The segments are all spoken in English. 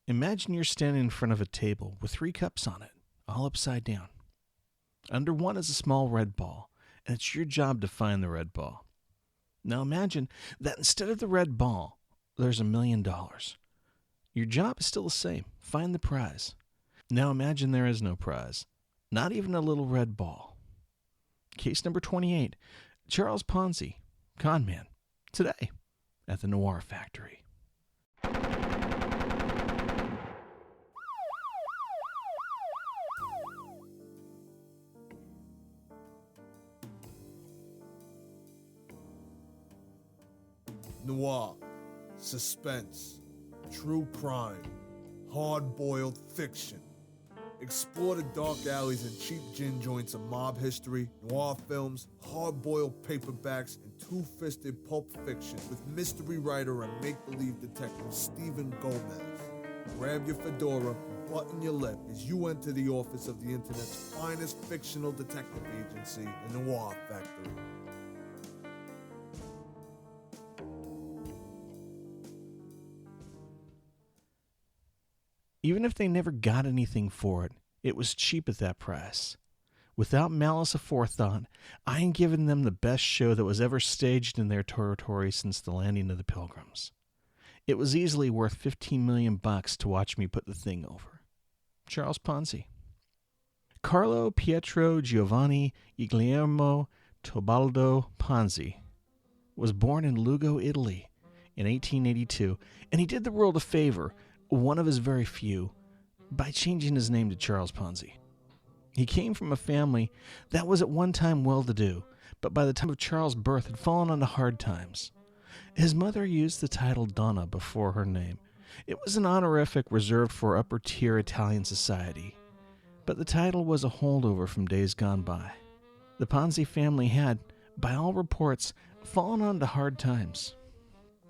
Imagine you're standing in front of a table with 3 cups on it, all upside down. Under one is a small red ball, and it's your job to find the red ball. Now imagine that instead of the red ball, there's $1 million. Your job is still the same. Find the prize. Now imagine there is no prize, not even a little red ball. Case number 28, Charles Ponzi, Conman, today at the Noir Factory. Noir, suspense, true crime, hard-boiled fiction. Explore the dark alleys and cheap gin joints of mob history, noir films, hard-boiled paperbacks, and two-fisted pulp fiction with mystery writer and make-believe detective Stephen Gomez. Grab your fedora, button your lip as you enter the office of the internet's finest fictional detective agency, the Noir Factory. Even if they never got anything for it, it was cheap at that price. Without malice aforethought, I ain't given them the best show that was ever staged in their territory since the landing of the Pilgrims. It was easily worth $15 million to watch me put the thing over. Charles Ponzi. Carlo, Pietro, Giovanni, Guglielmo, Tobaldo Ponzi was born in Lugo, Italy in 1882, and he did the world a favor, one of his very few, by changing his name to Charles Ponzi. He came from a family that was at one time well-to-do, but by the time of Charles' birth had fallen onto hard times. His mother used the title Dona before her name. It was an honorific reserved for upper-tier Italian society, but the title was a holdover from days gone by. The Ponzi family had, by all reports, fallen onto hard times.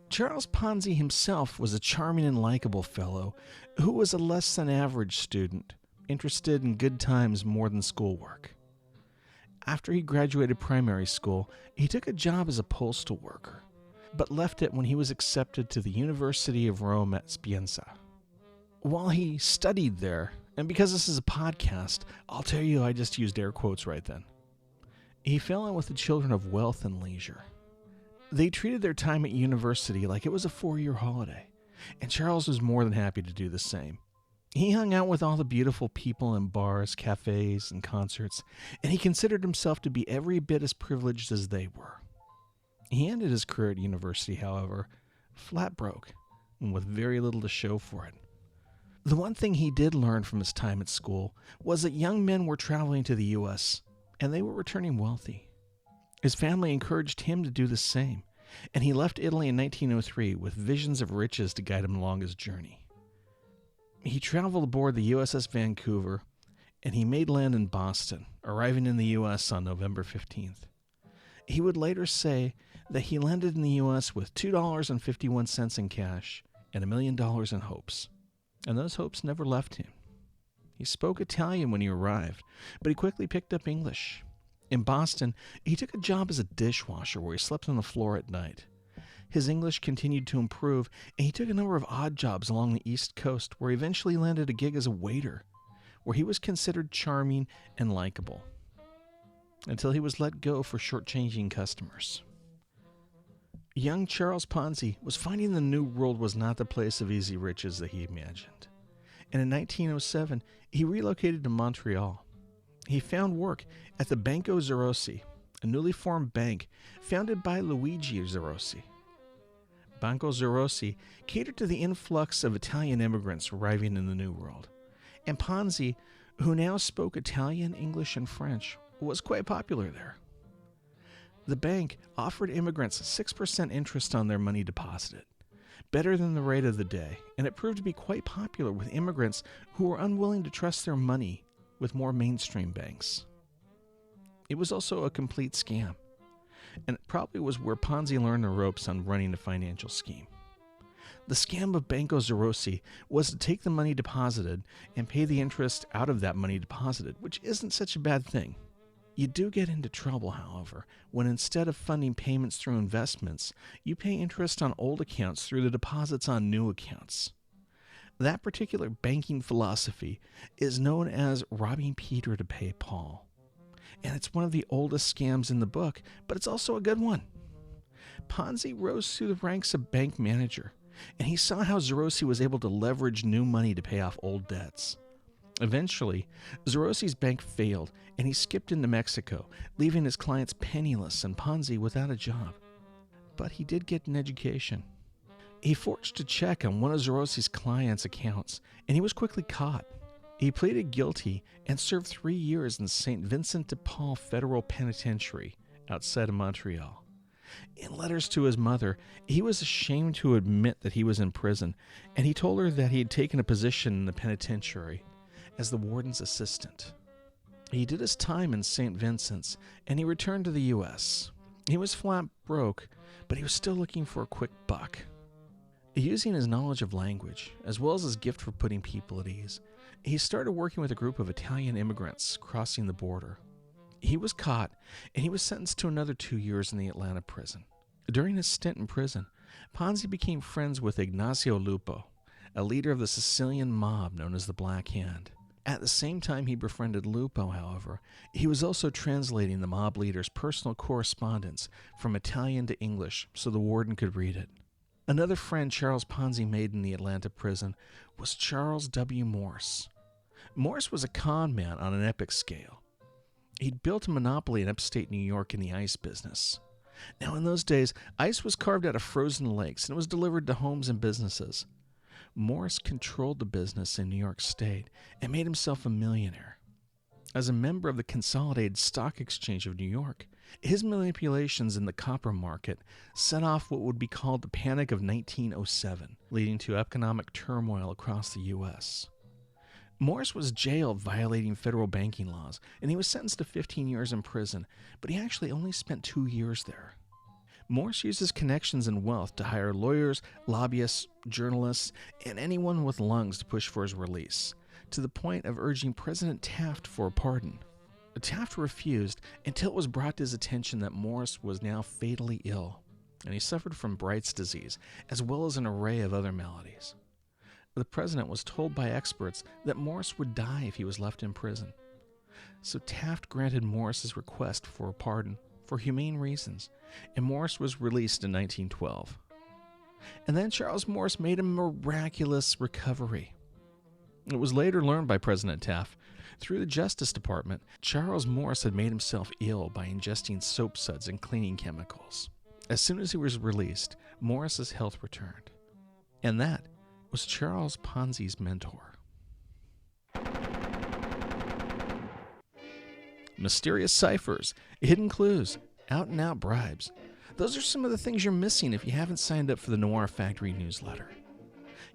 Charles Ponzi himself was a charming and likable fellow who was a less than average student, interested in good times more than schoolwork. After he graduated primary school, he took a job as a postal worker, but left it when he was accepted to the University of Rome at Spienza. While he studied there, and because this is a podcast, I'll tell you I just used air quotes right then, he fell in with the children of wealth and leisure. They treated their time at university like it was a 4-year holiday, and Charles was more than happy to do the same. He hung out with all the beautiful people in bars, cafes, and concerts, and he considered himself to be every bit as privileged as they were. He ended his career at university, however, flat broke, and with very little to show for it. The one thing he did learn from his time at school was that young men were traveling to the U.S., and they were returning wealthy. His family encouraged him to do the same, and he left Italy in 1903 with visions of riches to guide him along his journey. He traveled aboard the USS Vancouver, and he made land in Boston, arriving in the U.S. on November 15th. He would later say that he landed in the U.S. with $2.51 in cash and $1 million in hopes, and those hopes never left him. He spoke Italian when he arrived, but he quickly picked up English. In Boston, he took a job as a dishwasher where he slept on the floor at night. His English continued to improve, and he took a number of odd jobs along the East Coast where he eventually landed a gig as a waiter, where he was considered charming and likable, until he was let go for shortchanging customers. Young Charles Ponzi was finding the New World was not the place of easy riches that he imagined, and in 1907, he relocated to Montreal. He found work at the Banco Zerosi, a newly formed bank founded by Luigi Zerosi. Banco Zerosi catered to the influx of Italian immigrants arriving in the New World, and Ponzi, who now spoke Italian, English, and French, was quite popular there. The bank offered immigrants 6% interest on their money deposited, better than the rate of the day, and it proved to be quite popular with immigrants who were unwilling to trust their money with more mainstream banks. It was also a complete scam, and it probably was where Ponzi learned the ropes on running a financial scheme. The scam of Banco Zerosi was to take the money deposited and pay the interest out of that money deposited, which isn't such a bad thing. You do get into trouble, however, when instead of funding payments through investments, you pay interest on old accounts through the deposits on new accounts. That particular banking philosophy is known as robbing Peter to pay Paul. And it's one of the oldest scams in the book, but it's also a good one. Ponzi rose through the ranks of bank manager, and he saw how Zarossi was able to leverage new money to pay off old debts. Eventually, Zarossi's bank failed, and he skipped into Mexico, leaving his clients penniless and Ponzi without a job. But he did get an education. He forged a check on one of Zarossi's clients' accounts, and he was quickly caught. He pleaded guilty and served 3 years in St. Vincent de Paul Federal Penitentiary outside of Montreal. In letters to his mother, he was ashamed to admit that he was in prison, and he told her that he had taken a position in the penitentiary as the warden's assistant. He did his time in St. Vincent's, and he returned to the U.S. He was flat broke, but he was still looking for a quick buck. Using his knowledge of language, as well as his gift for putting people at ease, he started working with a group of Italian immigrants crossing the border. He was caught, and he was sentenced to another 2 years in the Atlanta prison. During his stint in prison, Ponzi became friends with Ignacio Lupo, a leader of the Sicilian mob known as the Black Hand. At the same time he befriended Lupo, however, he was also translating the mob leader's personal correspondence from Italian to English so the warden could read it. Another friend Charles Ponzi made in the Atlanta prison was Charles W. Morse. Morse was a con man on an epic scale. He'd built a monopoly in upstate New York in the ice business. Now, in those days, ice was carved out of frozen lakes and was delivered to homes and businesses. Morse controlled the business in New York State and made himself a millionaire. As a member of the Consolidated Stock Exchange of New York, his manipulations in the copper market set off what would be called the Panic of 1907, leading to economic turmoil across the U.S. Morse was jailed violating federal banking laws, and he was sentenced to 15 years in prison, but he actually only spent 2 years there. Morse used his connections and wealth to hire lawyers, lobbyists, journalists, and anyone with lungs to push for his release, to the point of urging President Taft for a pardon. Taft refused until it was brought to his attention that Morse was now fatally ill, and he suffered from Bright's disease, as well as an array of other maladies. The president was told by experts that Morse would die if he was left in prison. So Taft granted Morse's request for a pardon for humane reasons, and Morse was released in 1912. And then Charles Morse made a miraculous recovery. It was later learned by President Taft through the Justice Department, Charles Morse had made himself ill by ingesting soap suds and cleaning chemicals. As soon as he was released, Morse's health returned. And that was Charles Ponzi's mentor. Mysterious ciphers, hidden clues, out-and-out bribes. Those are some of the things you're missing if you haven't signed up for the Noir Factory newsletter.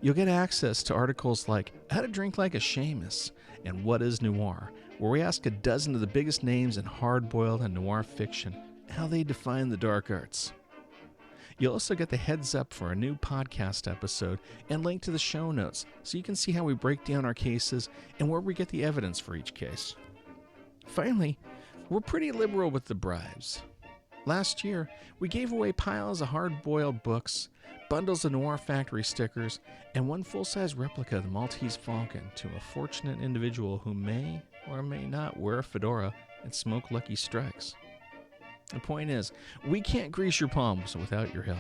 You'll get access to articles like How to Drink Like a Seamus and What is Noir, where we ask a dozen of the biggest names in hard-boiled and noir fiction how they define the dark arts. You'll also get the heads up for a new podcast episode and link to the show notes so you can see how we break down our cases and where we get the evidence for each case. Finally, we're pretty liberal with the bribes. Last year, we gave away piles of hard-boiled books, bundles of Noir Factory stickers, and one full-size replica of the Maltese Falcon to a fortunate individual who may or may not wear a fedora and smoke Lucky Strikes. The point is, we can't grease your palms without your help.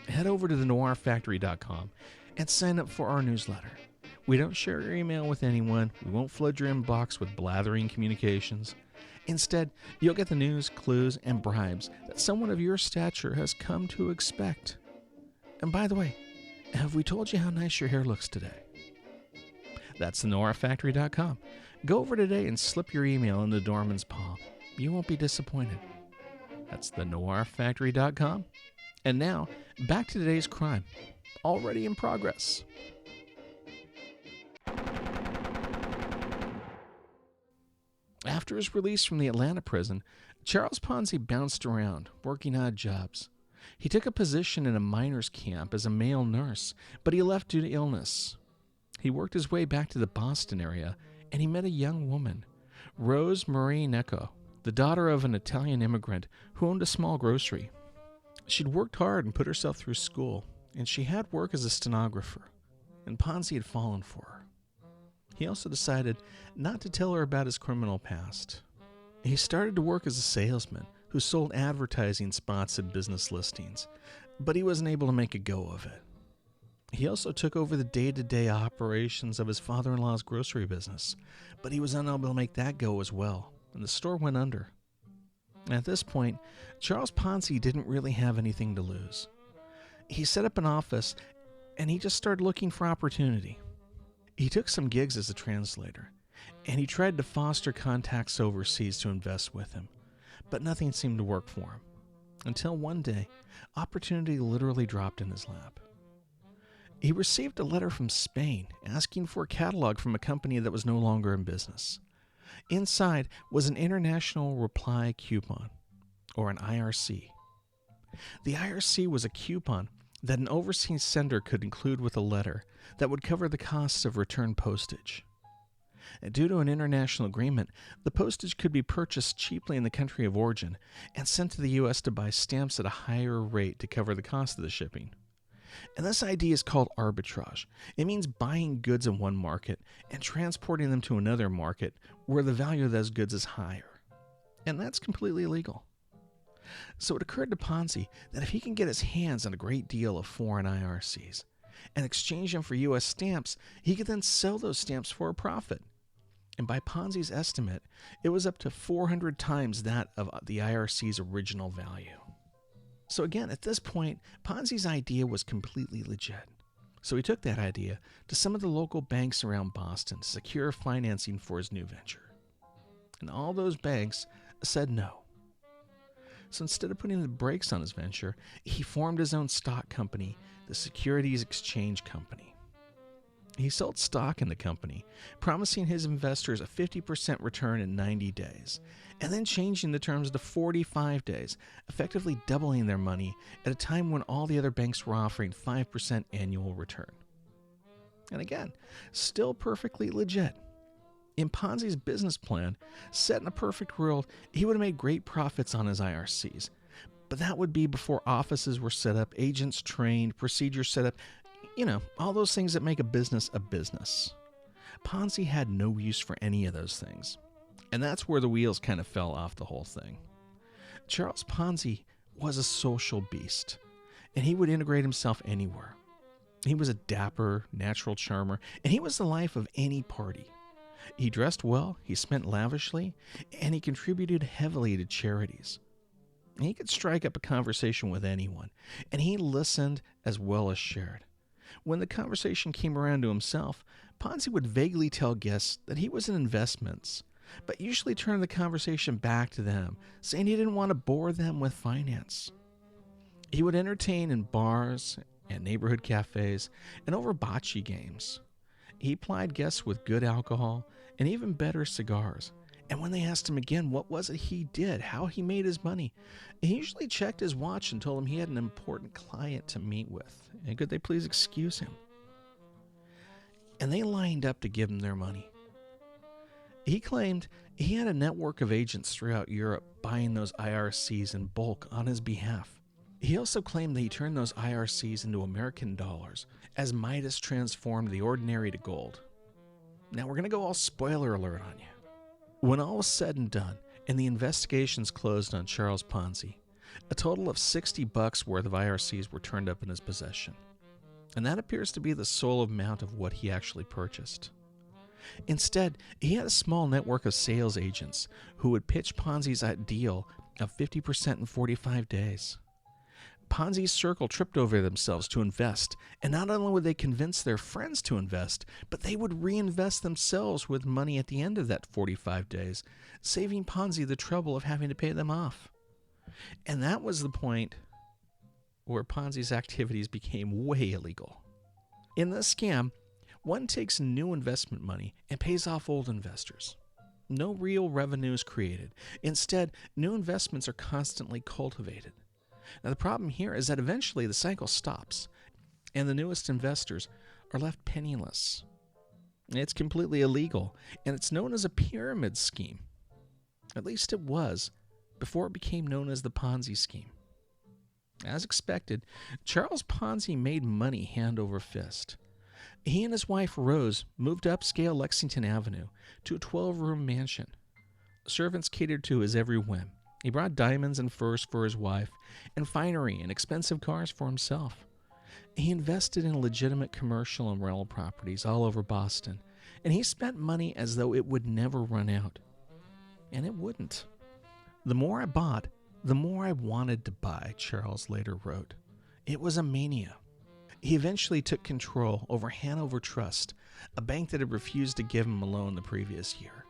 Head over to thenoirfactory.com and sign up for our newsletter. We don't share your email with anyone. We won't flood your inbox with blathering communications. Instead, you'll get the news, clues, and bribes that someone of your stature has come to expect. And by the way, have we told you how nice your hair looks today? That's thenoirfactory.com. Go over today and slip your email into Dorman's palm. You won't be disappointed. That's thenoirfactory.com. And now, back to today's crime, already in progress. After his release from the Atlanta prison, Charles Ponzi bounced around, working odd jobs. He took a position in a miners' camp as a male nurse, but he left due to illness. He worked his way back to the Boston area, and he met a young woman, Rose Marie Necco, the daughter of an Italian immigrant who owned a small grocery. She'd worked hard and put herself through school, and she had work as a stenographer. and Ponzi had fallen for her. He also decided not to tell her about his criminal past. He started to work as a salesman who sold advertising spots at business listings, but he wasn't able to make a go of it. He also took over the day-to-day operations of his father-in-law's grocery business, but he was unable to make that go as well, and the store went under. At this point, Charles Ponzi didn't really have anything to lose. He set up an office, and he just started looking for opportunity. He took some gigs as a translator, and he tried to foster contacts overseas to invest with him, but nothing seemed to work for him. Until one day, opportunity literally dropped in his lap. He received a letter from Spain asking for a catalog from a company that was no longer in business. Inside was an international reply coupon, or an IRC. The IRC was a coupon that an overseas sender could include with a letter that would cover the costs of return postage. Due to an international agreement, the postage could be purchased cheaply in the country of origin and sent to the U.S. to buy stamps at a higher rate to cover the cost of the shipping. And this idea is called arbitrage. It means buying goods in one market and transporting them to another market where the value of those goods is higher. And that's completely illegal. So it occurred to Ponzi that if he can get his hands on a great deal of foreign IRCs and exchange them for U.S. stamps, he could then sell those stamps for a profit. And by Ponzi's estimate, it was up to 400 times that of the IRC's original value. So again, at this point, Ponzi's idea was completely legit. So he took that idea to some of the local banks around Boston to secure financing for his new venture. And all those banks said no. So instead of putting the brakes on his venture, he formed his own stock company, the Securities Exchange Company. He sold stock in the company, promising his investors a 50% return in 90 days, and then changing the terms to 45 days, effectively doubling their money at a time when all the other banks were offering 5% annual return. And again, still perfectly legit. In Ponzi's business plan, set in a perfect world, he would have made great profits on his IRCs. But that would be before offices were set up, agents trained, procedures set up, all those things that make a business a business. Ponzi had no use for any of those things. And that's where the wheels kind of fell off the whole thing. Charles Ponzi was a social beast, and he would integrate himself anywhere. He was a dapper, natural charmer, and he was the life of any party. He dressed well, he spent lavishly, and he contributed heavily to charities. He could strike up a conversation with anyone, and he listened as well as shared. When the conversation came around to himself, Ponzi would vaguely tell guests that he was in investments, but usually turned the conversation back to them, saying he didn't want to bore them with finance. He would entertain in bars and neighborhood cafes and over bocce games. He plied guests with good alcohol and even better cigars. And when they asked him again what was it he did, how he made his money, he usually checked his watch and told them he had an important client to meet with, and could they please excuse him? And they lined up to give him their money. He claimed he had a network of agents throughout Europe buying those IRCs in bulk on his behalf. He also claimed that he turned those IRCs into American dollars as Midas transformed the ordinary to gold. Now we're going to go all spoiler alert on you. When all was said and done, and the investigations closed on Charles Ponzi, a total of $60 worth of IRCs were turned up in his possession. And that appears to be the sole amount of what he actually purchased. Instead, he had a small network of sales agents who would pitch Ponzi's deal of 50% in 45 days. Ponzi's circle tripped over themselves to invest, and not only would they convince their friends to invest, but they would reinvest themselves with money at the end of that 45 days, saving Ponzi the trouble of having to pay them off. And that was the point where Ponzi's activities became way illegal. In this scam, one takes new investment money and pays off old investors. No real revenue is created. Instead, new investments are constantly cultivated. Now, the problem here is that eventually the cycle stops, and the newest investors are left penniless. It's completely illegal, and it's known as a pyramid scheme. At least it was, before it became known as the Ponzi scheme. As expected, Charles Ponzi made money hand over fist. He and his wife, Rose, moved upscale Lexington Avenue to a 12-room mansion. Servants catered to his every whim. He brought diamonds and furs for his wife, and finery and expensive cars for himself. He invested in legitimate commercial and rental properties all over Boston, and he spent money as though it would never run out. And it wouldn't. The more I bought, the more I wanted to buy, Charles later wrote. It was a mania. He eventually took control over Hanover Trust, a bank that had refused to give him a loan the previous year.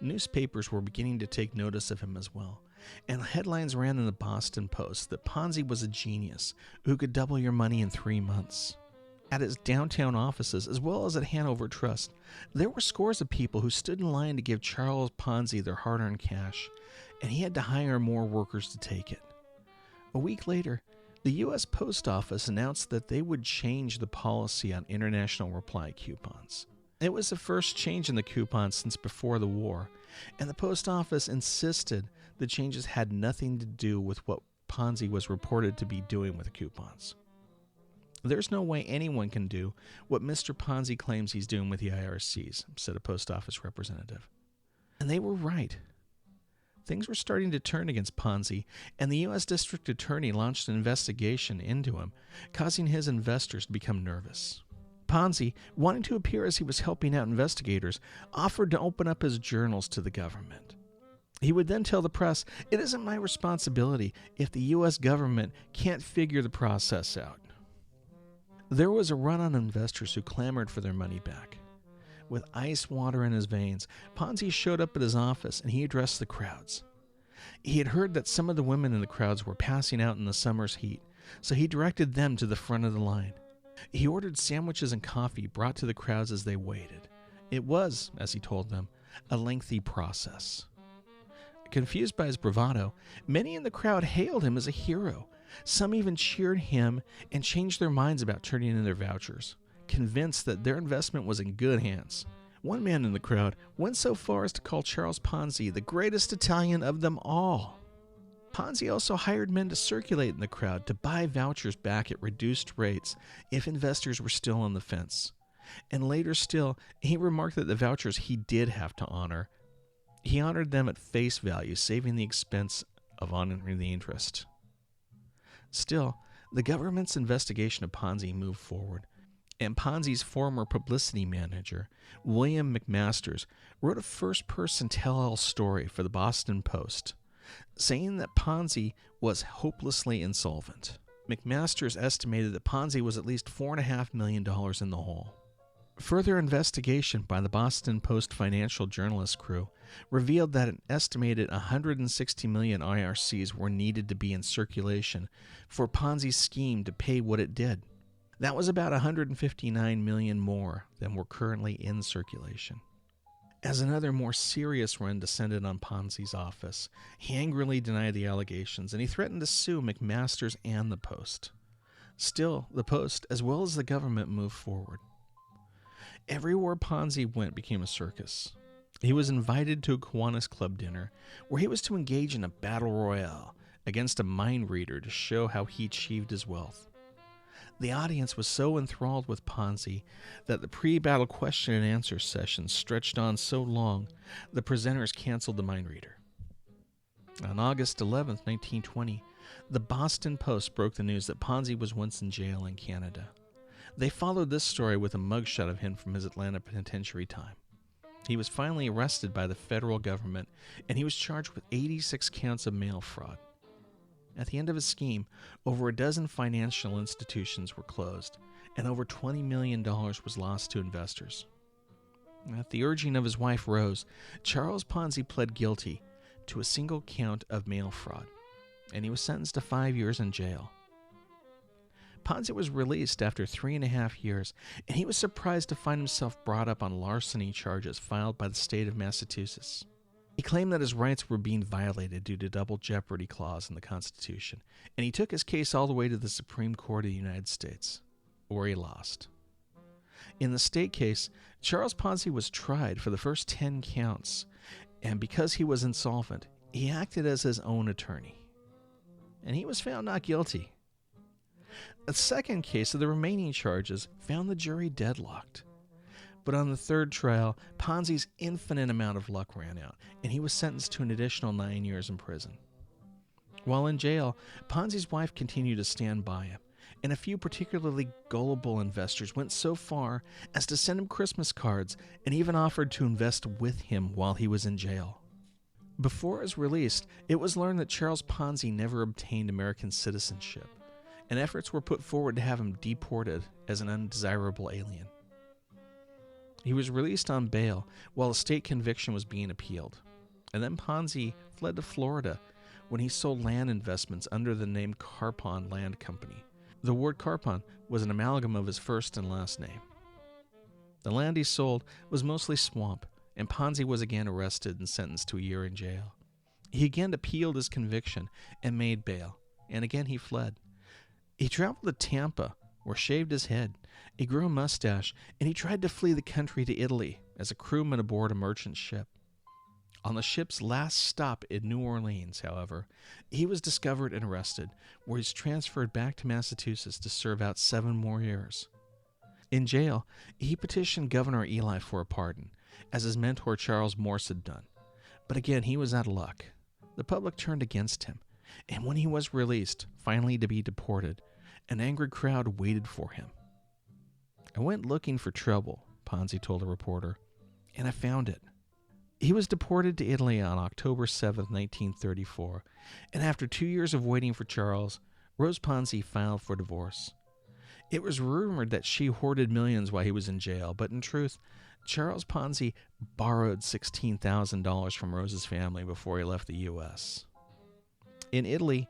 Newspapers were beginning to take notice of him as well, and headlines ran in the Boston Post that Ponzi was a genius who could double your money in 3 months. At his downtown offices, as well as at Hanover Trust, there were scores of people who stood in line to give Charles Ponzi their hard-earned cash, and he had to hire more workers to take it. A week later, the U.S. Post Office announced that they would change the policy on international reply coupons. It was the first change in the coupons since before the war, and the Post Office insisted the changes had nothing to do with what Ponzi was reported to be doing with the coupons. There's no way anyone can do what Mr. Ponzi claims he's doing with the IRCs, said a Post Office representative. And they were right. Things were starting to turn against Ponzi, and the U.S. District Attorney launched an investigation into him, causing his investors to become nervous. Ponzi, wanting to appear as he was helping out investigators, offered to open up his journals to the government. He would then tell the press, "It isn't my responsibility if the U.S. government can't figure the process out." There was a run on investors who clamored for their money back. With ice water in his veins, Ponzi showed up at his office and he addressed the crowds. He had heard that some of the women in the crowds were passing out in the summer's heat, so he directed them to the front of the line. He ordered sandwiches and coffee brought to the crowds as they waited. It was, as he told them, a lengthy process. Confused by his bravado, many in the crowd hailed him as a hero. Some even cheered him and changed their minds about turning in their vouchers, convinced that their investment was in good hands. One man in the crowd went so far as to call Charles Ponzi the greatest Italian of them all. Ponzi also hired men to circulate in the crowd to buy vouchers back at reduced rates if investors were still on the fence. And later still, he remarked that the vouchers he did have to honor, he honored them at face value, saving the expense of honoring the interest. Still, the government's investigation of Ponzi moved forward, and Ponzi's former publicity manager, William McMasters, wrote a first-person tell-all story for the Boston Post, saying that Ponzi was hopelessly insolvent. McMasters estimated that Ponzi was at least $4.5 million in the hole. Further investigation by the Boston Post financial journalist crew revealed that an estimated 160 million IRCs were needed to be in circulation for Ponzi's scheme to pay what it did. That was about 159 million more than were currently in circulation. As another more serious run descended on Ponzi's office, he angrily denied the allegations and he threatened to sue McMasters and the Post. Still, the Post, as well as the government, moved forward. Everywhere Ponzi went became a circus. He was invited to a Kiwanis Club dinner where he was to engage in a battle royale against a mind reader to show how he achieved his wealth. The audience was so enthralled with Ponzi that the pre-battle question and answer session stretched on so long, the presenters canceled the mind reader. On August 11, 1920, the Boston Post broke the news that Ponzi was once in jail in Canada. They followed this story with a mugshot of him from his Atlanta penitentiary time. He was finally arrested by the federal government, and he was charged with 86 counts of mail fraud. At the end of his scheme, over a dozen financial institutions were closed, and over $20 million was lost to investors. At the urging of his wife Rose, Charles Ponzi pled guilty to a single count of mail fraud, and he was sentenced to 5 years in jail. Ponzi was released after 3.5 years, and he was surprised to find himself brought up on larceny charges filed by the state of Massachusetts. He claimed that his rights were being violated due to double jeopardy clause in the Constitution, and he took his case all the way to the Supreme Court of the United States, where he lost. In the state case, Charles Ponzi was tried for the first 10 counts, and because he was insolvent, he acted as his own attorney. And he was found not guilty. A second case of the remaining charges found the jury deadlocked. But on the third trial, Ponzi's infinite amount of luck ran out, and he was sentenced to an additional 9 years in prison. While in jail, Ponzi's wife continued to stand by him, and a few particularly gullible investors went so far as to send him Christmas cards and even offered to invest with him while he was in jail. Before his release, it was learned that Charles Ponzi never obtained American citizenship, and efforts were put forward to have him deported as an undesirable alien. He was released on bail while a state conviction was being appealed, and then Ponzi fled to Florida when he sold land investments under the name Carpon Land Company. The word Carpon was an amalgam of his first and last name. The land he sold was mostly swamp, and Ponzi was again arrested and sentenced to a year in jail. He again appealed his conviction and made bail, and again he fled. He traveled to Tampa, where shaved his head. He grew a mustache, and he tried to flee the country to Italy as a crewman aboard a merchant ship. On the ship's last stop in New Orleans, however, he was discovered and arrested, where he's transferred back to Massachusetts to serve out 7 more years. In jail, he petitioned Governor Ely for a pardon, as his mentor Charles Morse had done. But again, he was out of luck. The public turned against him, and when he was released, finally to be deported, an angry crowd waited for him. "I went looking for trouble," Ponzi told a reporter, "and I found it." He was deported to Italy on October 7, 1934, and after 2 years of waiting for Charles, Rose Ponzi filed for divorce. It was rumored that she hoarded millions while he was in jail, but in truth, Charles Ponzi borrowed $16,000 from Rose's family before he left the U.S. In Italy,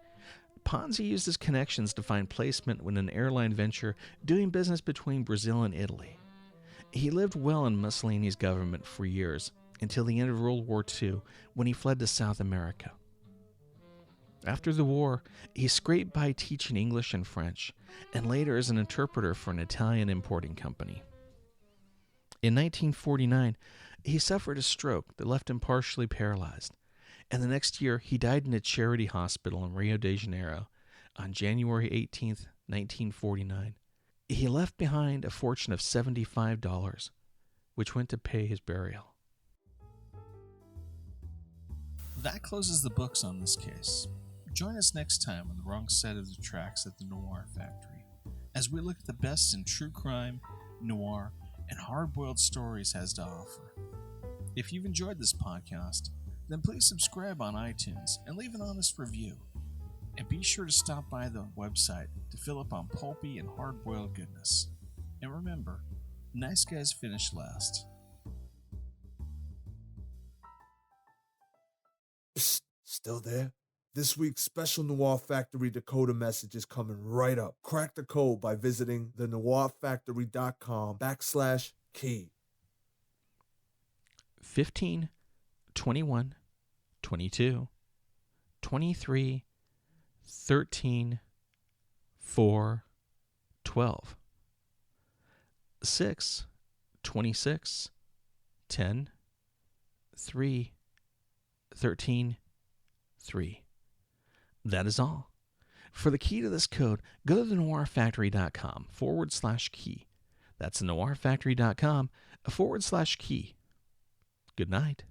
Ponzi used his connections to find placement with an airline venture doing business between Brazil and Italy. He lived well in Mussolini's government for years, until the end of World War II, when he fled to South America. After the war, he scraped by teaching English and French, and later as an interpreter for an Italian importing company. In 1949, he suffered a stroke that left him partially paralyzed, and the next year he died in a charity hospital in Rio de Janeiro on January 18, 1949. He left behind a fortune of $75, which went to pay his burial. That closes the books on this case. Join us next time on the wrong side of the tracks at the Noir Factory, as we look at the best in true crime, noir, and hard-boiled stories has to offer. If you've enjoyed this podcast, then please subscribe on iTunes and leave an honest review. And be sure to stop by the website to fill up on pulpy and hard-boiled goodness. And remember, nice guys finish last. Psst, still there? This week's special Noir Factory Dakota message is coming right up. Crack the code by visiting thenoirfactory.com/key. 15, 21, 22, 23, 13, 4, 12, 6, 26, 10, 3, 13, 3. That is all. For the key to this code, go to thenoirfactory.com/key. That's thenoirfactory.com/key. Good night.